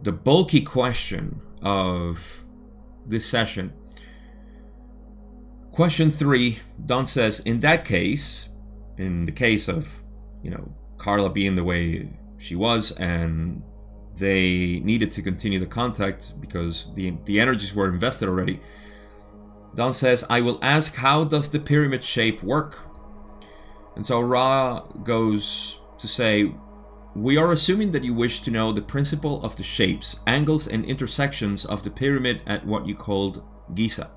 the bulky question of this session. Question 3, Don says, in that case, in the case of, Carla being the way she was and they needed to continue the contact because the energies were invested already, Don says, I will ask, how does the pyramid shape work? And so Ra goes to say, we are assuming that you wish to know the principle of the shapes, angles, and intersections of the pyramid at what you called Giza.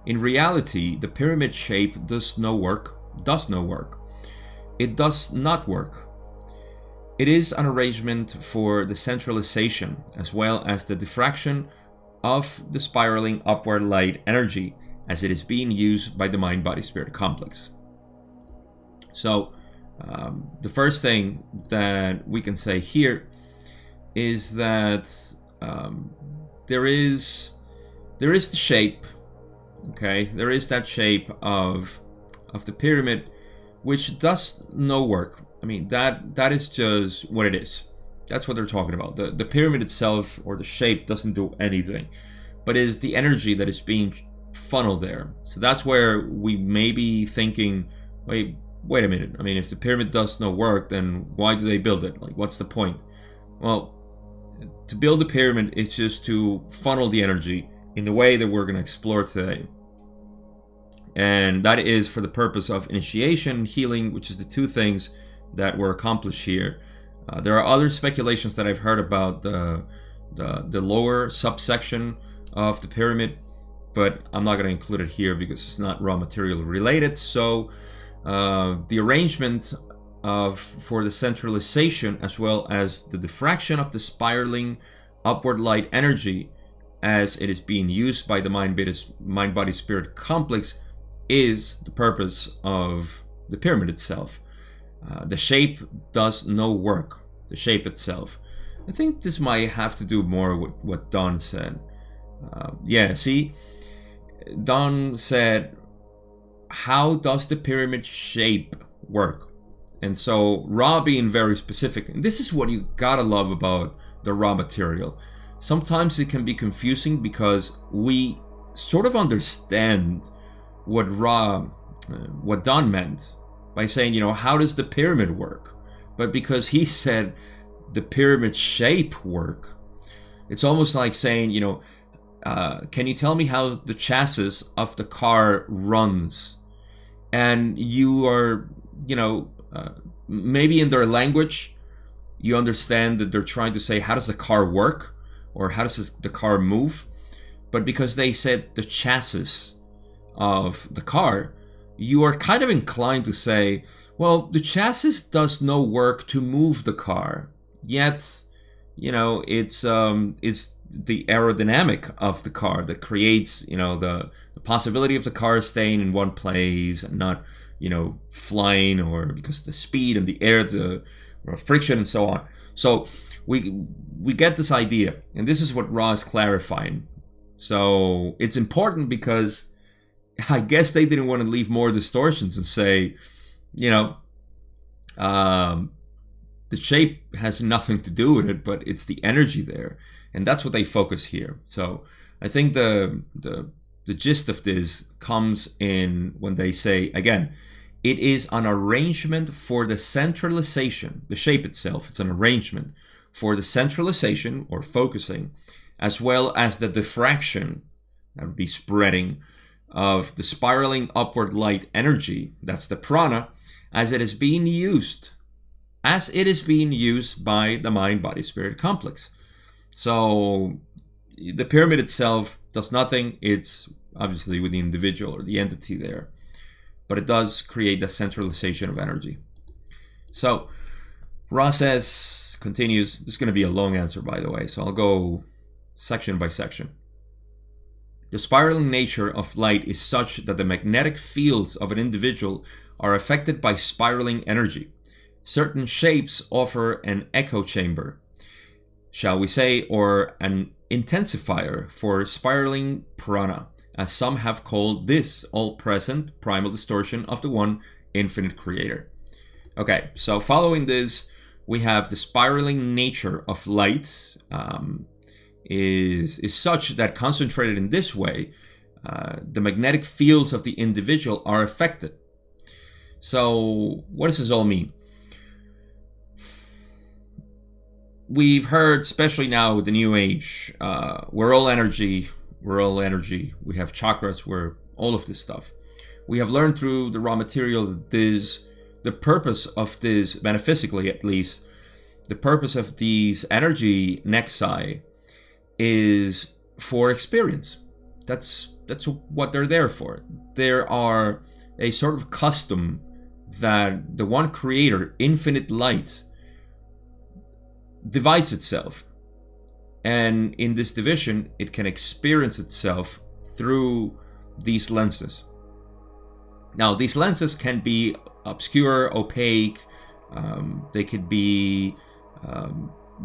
In reality, the pyramid shape does no work. It does not work. It is an arrangement for the centralization as well as the diffraction of the spiraling upward light energy as it is being used by the mind-body-spirit complex. So, the first thing that we can say here is that there is the shape, okay? There is that shape of the pyramid, which does no work. I mean, that is just what it is. That's what they're talking about. The pyramid itself, or the shape, doesn't do anything, but it is the energy that is being funneled there. So that's where we may be thinking, wait a minute. I mean, if the pyramid does no work, then why do they build it? Like, what's the point? Well, to build a pyramid is just to funnel the energy in the way that we're going to explore today. And that is for the purpose of initiation and healing, which is the two things that were accomplished here. There are other speculations that I've heard about the lower subsection of the pyramid, but I'm not going to include it here because it's not raw material related. So the arrangement for the centralization as well as the diffraction of the spiraling upward light energy as it is being used by the mind-body-spirit complex is the purpose of the pyramid itself. The shape does no work. The shape itself. I think this might have to do more with what Don said. Don said, how does the pyramid shape work? And so Ra being very specific, and this is what you gotta love about the raw material. Sometimes it can be confusing because we sort of understand what Don meant by saying, how does the pyramid work? But because he said the pyramid shape work, it's almost like saying, can you tell me how the chassis of the car runs? And you are, maybe in their language, you understand that they're trying to say, how does the car work? Or how does the car move? But because they said the chassis of the car, you are kind of inclined to say, well, the chassis does no work to move the car. Yet, it's the aerodynamic of the car that creates, the possibility of the car staying in one place and not, flying, or because of the speed and the air, the friction and so on. So we get this idea, and this is what Ra is clarifying. So it's important because I guess they didn't want to leave more distortions and say, the shape has nothing to do with it, but it's the energy there. And that's what they focus here. So I think the gist of this comes in when they say, again, it is an arrangement for the centralization, the shape itself, it's an arrangement for the centralization or focusing, as well as the diffraction, that would be spreading, of the spiraling upward light energy, that's the prana, as it is being used by the mind-body-spirit complex. So the pyramid itself does nothing. It's obviously with the individual or the entity there, but it does create the centralization of energy. So Ra says, continues, this is going to be a long answer, by the way, so I'll go section by section. The spiraling nature of light is such that the magnetic fields of an individual are affected by spiraling energy. Certain shapes offer an echo chamber, shall we say, or an intensifier for spiraling prana, as some have called this all-present primal distortion of the one infinite creator. Okay, so following this, we have the spiraling nature of light. is such that concentrated in this way, the magnetic fields of the individual are affected. So what does this all mean? We've heard, especially now with the new age, we're all energy, we have chakras, we're all of this stuff. We have learned through the raw material that the purpose of this, metaphysically at least, the purpose of these energy nexi is for experience. That's what they're there for. There are a sort of custom that the one creator, infinite light, divides itself. And in this division, it can experience itself through these lenses. Now, these lenses can be obscure, opaque, they could be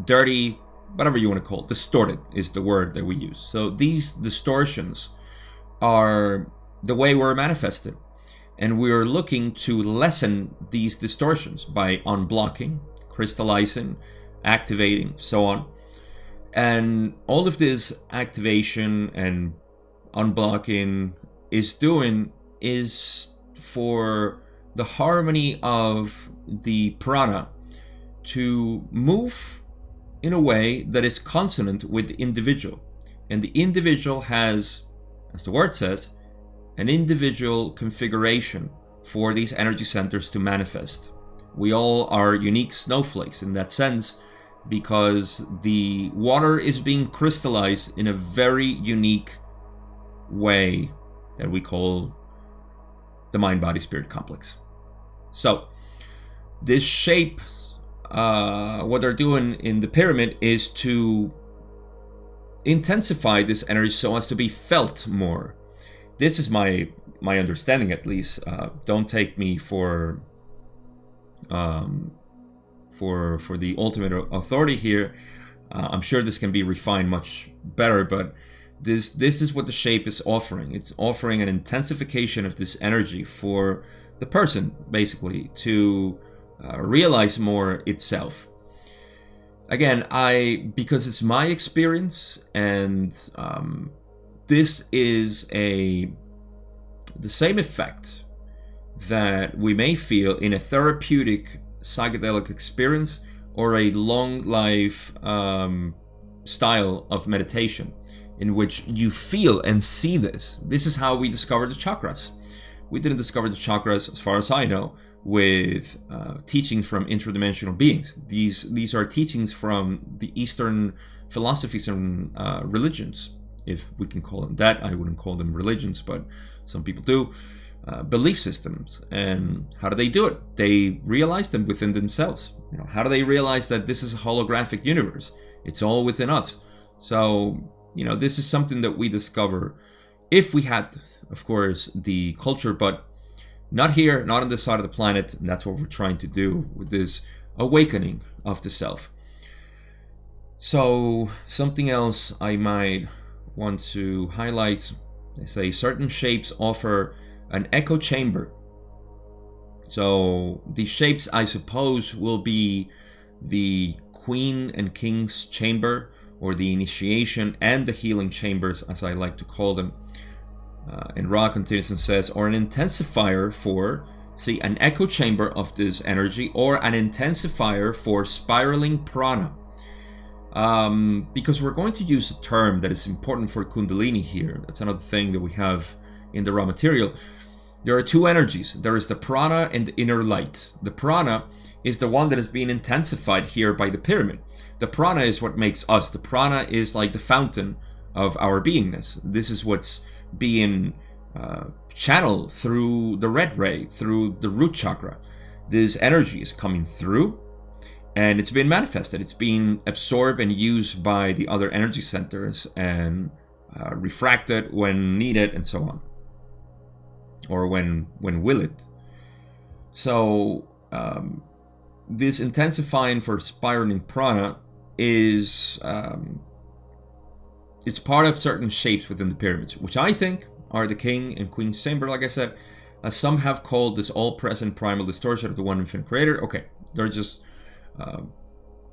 dirty, whatever you want to call it. Distorted is the word that we use. So these distortions are the way we're manifested. And we're looking to lessen these distortions by unblocking, crystallizing, activating, so on. And all of this activation and unblocking is for the harmony of the prana to move in a way that is consonant with the individual. And the individual has, as the word says, an individual configuration for these energy centers to manifest. We all are unique snowflakes in that sense, because the water is being crystallized in a very unique way that we call the mind-body-spirit complex. So this shape, what they're doing in the pyramid is to intensify this energy so as to be felt more. This is my understanding, at least. Don't take me for the ultimate authority here. I'm sure this can be refined much better, but this is what the shape is offering. It's offering an intensification of this energy for the person, basically, to realize more itself. Again, because it's my experience, and this is the same effect that we may feel in a therapeutic psychedelic experience or a long life style of meditation in which you feel and see this. This is how we discovered the chakras. We didn't discover the chakras, as far as I know, with teachings from interdimensional beings. These are teachings from the Eastern philosophies and religions, if we can call them that. I wouldn't call them religions, but some people do. Belief systems. And how do they do it? They realize them within themselves. How do they realize that this is a holographic universe? It's all within us. So, this is something that we discover if we had, of course, the culture, but not here, not on this side of the planet. And that's what we're trying to do with this awakening of the self. So, something else I might want to highlight. They say certain shapes offer an echo chamber. So these shapes, I suppose, will be the Queen and King's chamber, or the initiation and the healing chambers, as I like to call them. And Ra continues and says, or an intensifier for, an echo chamber of this energy, or an intensifier for spiraling prana. Because we're going to use a term that is important for Kundalini here. That's another thing that we have in the raw material. There are two energies. There is the prana and the inner light. The prana is the one that is being intensified here by the pyramid. The prana is what makes us. The prana is like the fountain of our beingness. This is what's being channeled through the red ray, through the root chakra. This energy is coming through, and it's being manifested. It's being absorbed and used by the other energy centers, and refracted when needed, and so on. Or when will it. So this intensifying for spiraling prana is it's part of certain shapes within the pyramids, which I think are the King and Queen's chamber, like I said, as some have called this all-present primal distortion of the one infinite creator. Okay, they're just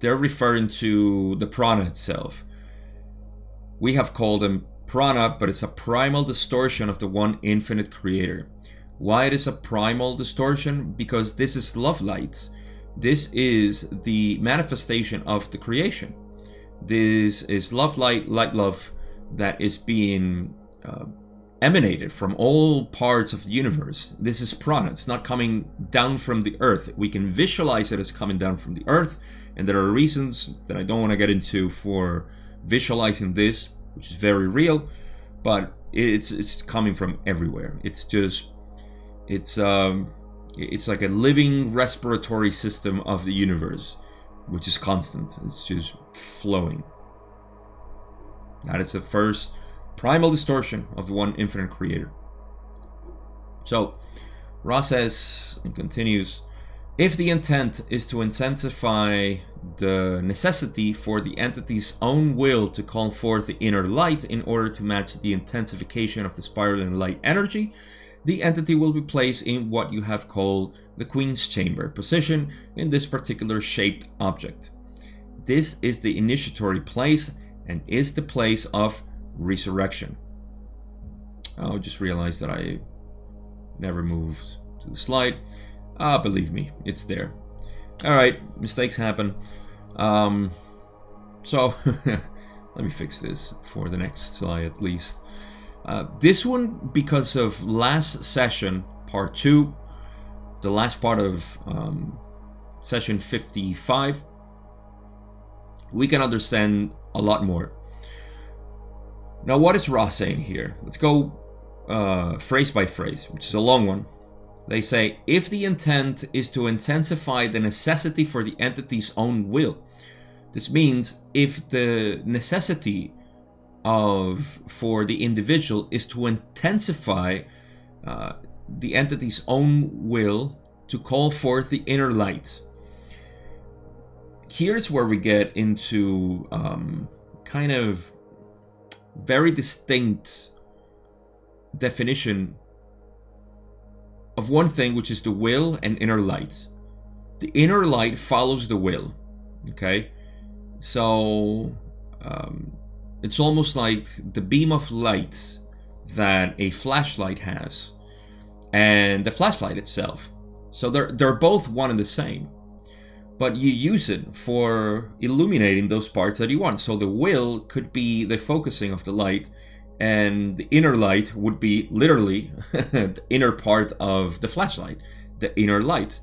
they're referring to the prana itself. We have called them prana, but it's a primal distortion of the one infinite creator. Why it is a primal distortion? Because this is love light. This is the manifestation of the creation. This is love light, light love, that is being emanated from all parts of the universe. This is prana. It's not coming down from the earth. We can visualize it as coming down from the earth, and there are reasons that I don't want to get into for visualizing this, which is very real, but it's coming from everywhere. It's like a living respiratory system of the universe, which is constant. It's just flowing. That is the first primal distortion of the one infinite creator. So Ra says and continues, if the intent is to intensify the necessity for the entity's own will to call forth the inner light in order to match the intensification of the spiraling light energy, the entity will be placed in what you have called the Queen's Chamber position in this particular shaped object. This is the initiatory place and is the place of resurrection. I just realized that I never moved to the slide. Believe me, it's there. Alright, mistakes happen. So let me fix this for the next slide at least. This one, because of last session, part 2, the last part of session 55, we can understand a lot more. Now, what is Ra saying here? Let's go phrase by phrase, which is a long one. They say, if the intent is to intensify the necessity for the entity's own will. This means if the necessity for the individual is to intensify the entity's own will to call forth the inner light. Here's where we get into kind of very distinct definition of one thing, which is the will and inner light. The inner light follows the will. Okay, so it's almost like the beam of light that a flashlight has and the flashlight itself. So they're both one and the same, but you use it for illuminating those parts that you want. So the will could be the focusing of the light, and the inner light would be literally the inner part of the flashlight, the inner light.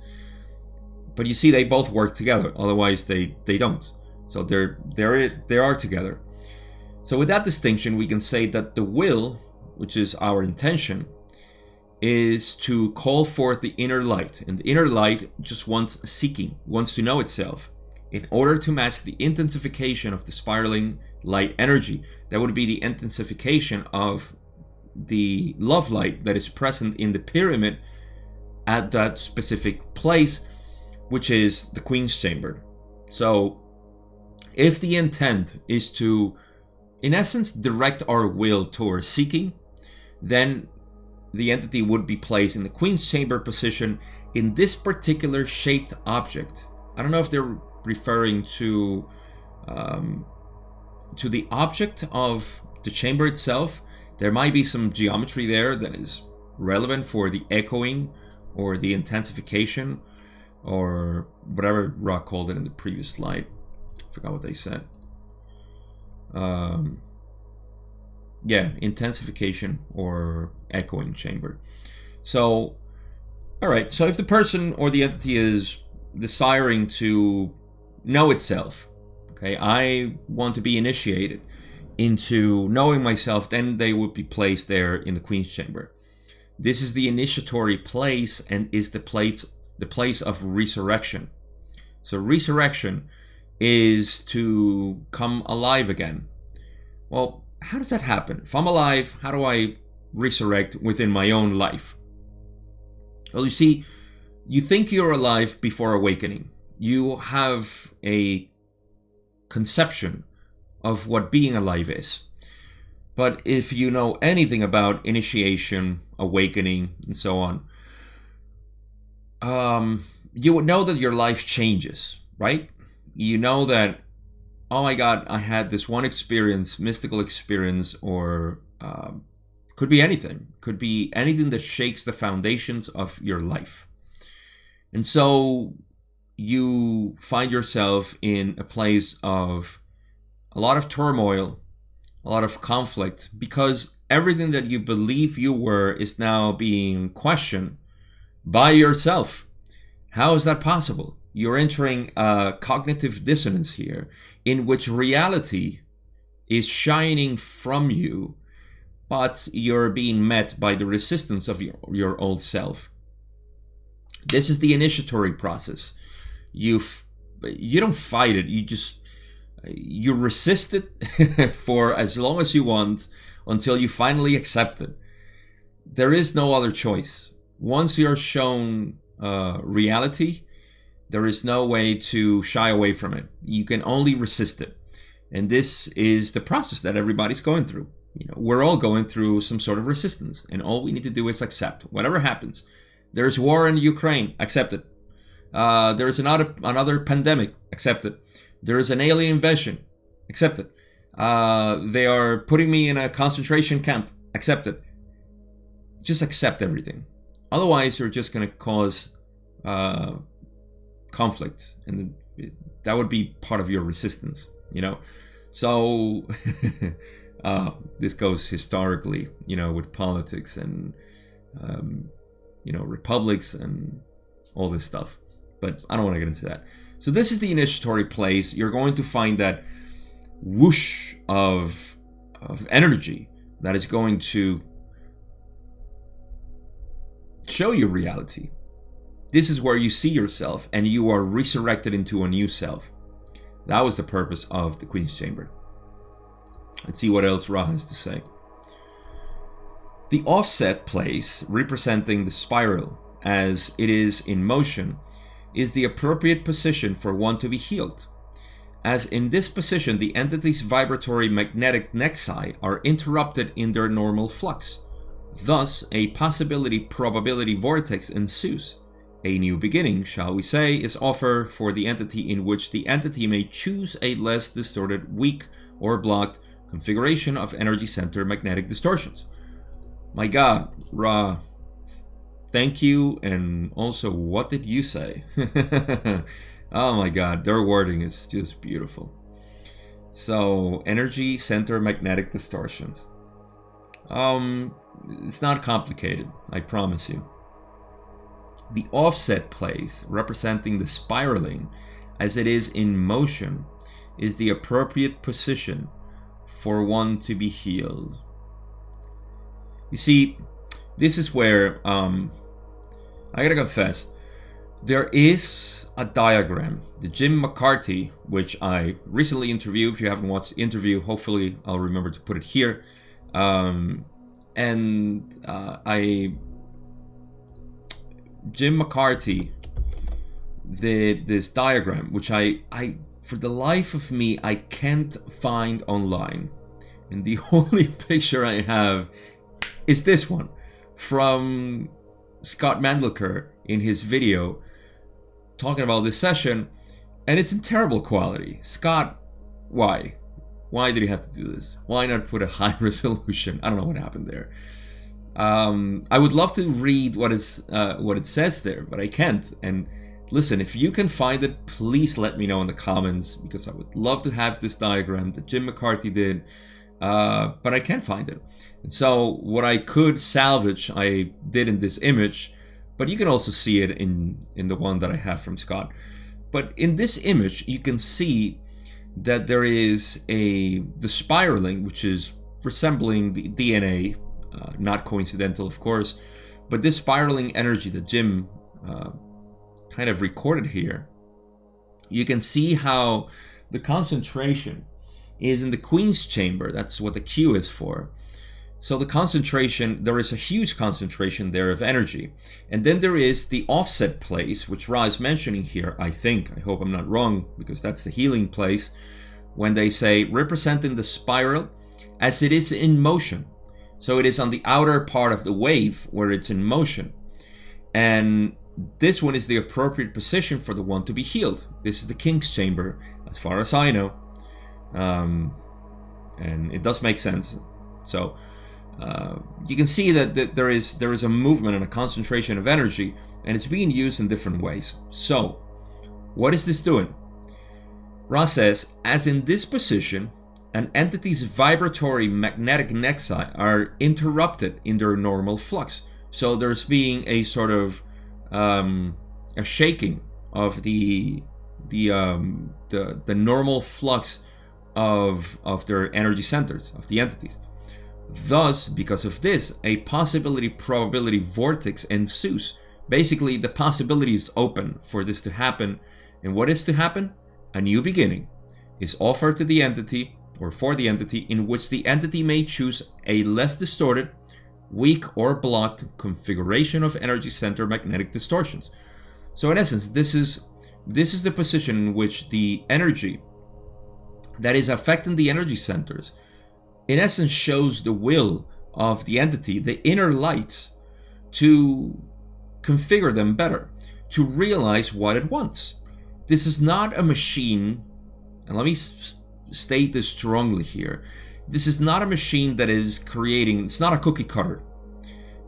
But you see, they both work together, otherwise they don't. So they are together. So with that distinction, we can say that the will, which is our intention, is to call forth the inner light. And the inner light just wants to know itself in order to match the intensification of the spiraling light energy. That would be the intensification of the love light that is present in the pyramid at that specific place, which is the Queen's Chamber. So if the intent is to, in essence, direct our will towards seeking, then the entity would be placed in the Queen's Chamber position in this particular shaped object. I don't know if they're referring to the object of the chamber itself. There might be some geometry there that is relevant for the echoing or the intensification or whatever Ra called it in the previous slide. I forgot what they said. Yeah, intensification or echoing chamber. So, all right. So if the person or the entity is desiring to know itself, okay, I want to be initiated into knowing myself, then they would be placed there in the Queen's Chamber. This is the initiatory place and is the place of resurrection. So resurrection is to come alive again. Well, how does that happen? If I'm alive, how do I resurrect within my own life? Well, you see, you think you're alive before awakening. You have a conception of what being alive is. But if you know anything about initiation, awakening, and so on, you would know that your life changes, right? You know that oh my God, I had this one experience, mystical experience, or could be anything. Could be anything that shakes the foundations of your life. And so you find yourself in a place of a lot of turmoil, a lot of conflict, because everything that you believe you were is now being questioned by yourself. How is that possible? You're entering a cognitive dissonance here, in which reality is shining from you, but you're being met by the resistance of your old self. This is the initiatory process. You don't fight it. You resist it for as long as you want until you finally accept it. There is no other choice. Once you're shown reality, there is no way to shy away from it. You can only resist it. And this is the process that everybody's going through. We're all going through some sort of resistance, and all we need to do is accept whatever happens. There's war in Ukraine, accept it. There's another pandemic, accept it. There is an alien invasion, accept it. They are putting me in a concentration camp, accept it. Just accept everything. Otherwise, you're just going to cause conflict, and that would be part of your resistance, So this goes historically, with politics and republics and all this stuff. But I don't want to get into that. So this is the initiatory place. You're going to find that whoosh of energy that is going to show you reality. This is where you see yourself, and you are resurrected into a new self. That was the purpose of the Queen's Chamber. Let's see what else Ra has to say. The offset place, representing the spiral as it is in motion, is the appropriate position for one to be healed. As in this position, the entity's vibratory magnetic nexi are interrupted in their normal flux. Thus, a possibility-probability vortex ensues. A new beginning, shall we say, is offered for the entity, in which the entity may choose a less distorted, weak, or blocked configuration of energy center magnetic distortions. My God, Ra, thank you, and also, what did you say? Oh my God, their wording is just beautiful. So, energy center magnetic distortions. It's not complicated, I promise you. The offset place, representing the spiraling as it is in motion, is the appropriate position for one to be healed. You see, this is where, I gotta confess, there is a diagram. The Jim McCarthy, which I recently interviewed. If you haven't watched the interview, hopefully I'll remember to put it here. Jim McCarthy did this diagram, which I for the life of me, I can't find online. And the only picture I have is this one from Scott Mandleker in his video talking about this session, and it's in terrible quality. Scott, why? Why did he have to do this? Why not put a high resolution? I don't know what happened there. I would love to read what it says there, but I can't. And listen, if you can find it, please let me know in the comments, because I would love to have this diagram that Jim McCarthy did, but I can't find it. And so what I could salvage, I did in this image, but you can also see it in the one that I have from Scott. But in this image, you can see that there is the spiraling, which is resembling the DNA, not coincidental, of course, but this spiraling energy that Jim kind of recorded here, you can see how the concentration is in the Queen's Chamber. That's what the Q is for. So the concentration, there is a huge concentration there of energy. And then there is the offset place, which Ra is mentioning here, I think. I hope I'm not wrong, because that's the healing place. When they say, representing the spiral as it is in motion. So it is on the outer part of the wave where it's in motion. And this one is the appropriate position for the one to be healed. This is the King's Chamber, as far as I know. And it does make sense. So you can see that there is a movement and a concentration of energy, and it's being used in different ways. So what is this doing? Ross says, as in this position, an entity's vibratory magnetic nexi are interrupted in their normal flux. So there's being a sort of a shaking of the normal flux of their energy centers, of the entities. Thus, because of this, a possibility-probability vortex ensues. Basically, the possibility is open for this to happen. And what is to happen? A new beginning is offered to the entity, or for the entity, in which the entity may choose a less distorted, weak, or blocked configuration of energy center magnetic distortions. So in essence, this is the position in which the energy that is affecting the energy centers, in essence, shows the will of the entity, the inner light, to configure them better, to realize what it wants. This is not a machine, and let me state this strongly here. This is not a machine that is creating, it's not a cookie cutter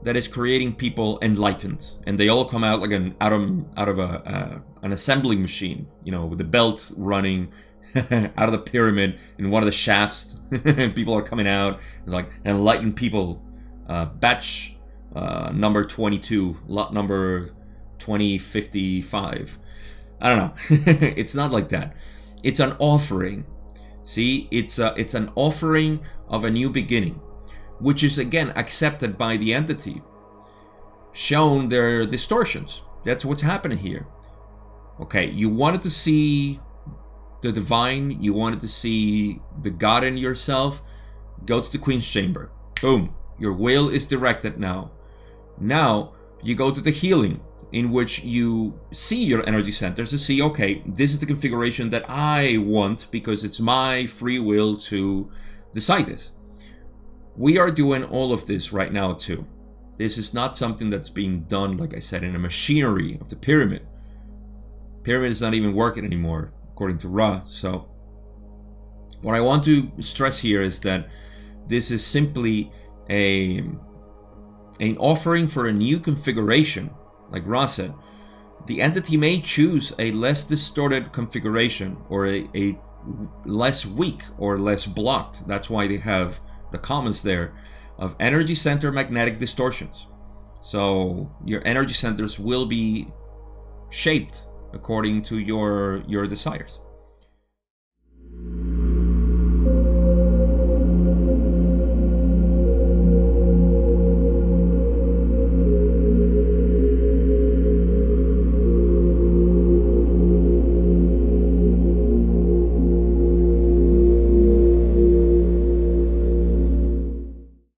that is creating people enlightened, and they all come out like out of an assembling machine, with the belt running out of the pyramid in one of the shafts. People are coming out like enlightened people, batch number 22, lot number 2055. I don't know. It's not like that. It's an offering. See, it's an offering of a new beginning, which is again accepted by the entity, shown their distortions. That's what's happening here. Okay, you wanted to see the divine, you wanted to see the God in yourself, go to the Queen's Chamber. Boom, your will is directed now. Now you go to the healing, in which you see your energy centers to see, okay, this is the configuration that I want because it's my free will to decide this. We are doing all of this right now too. This is not something that's being done, like I said, in a machinery of the pyramid. Pyramid is not even working anymore, according to Ra. So what I want to stress here is that this is simply an offering for a new configuration. Like Ra said, the entity may choose a less distorted configuration, or a less weak or less blocked. That's why they have the comments there of energy center magnetic distortions. So your energy centers will be shaped according to your desires.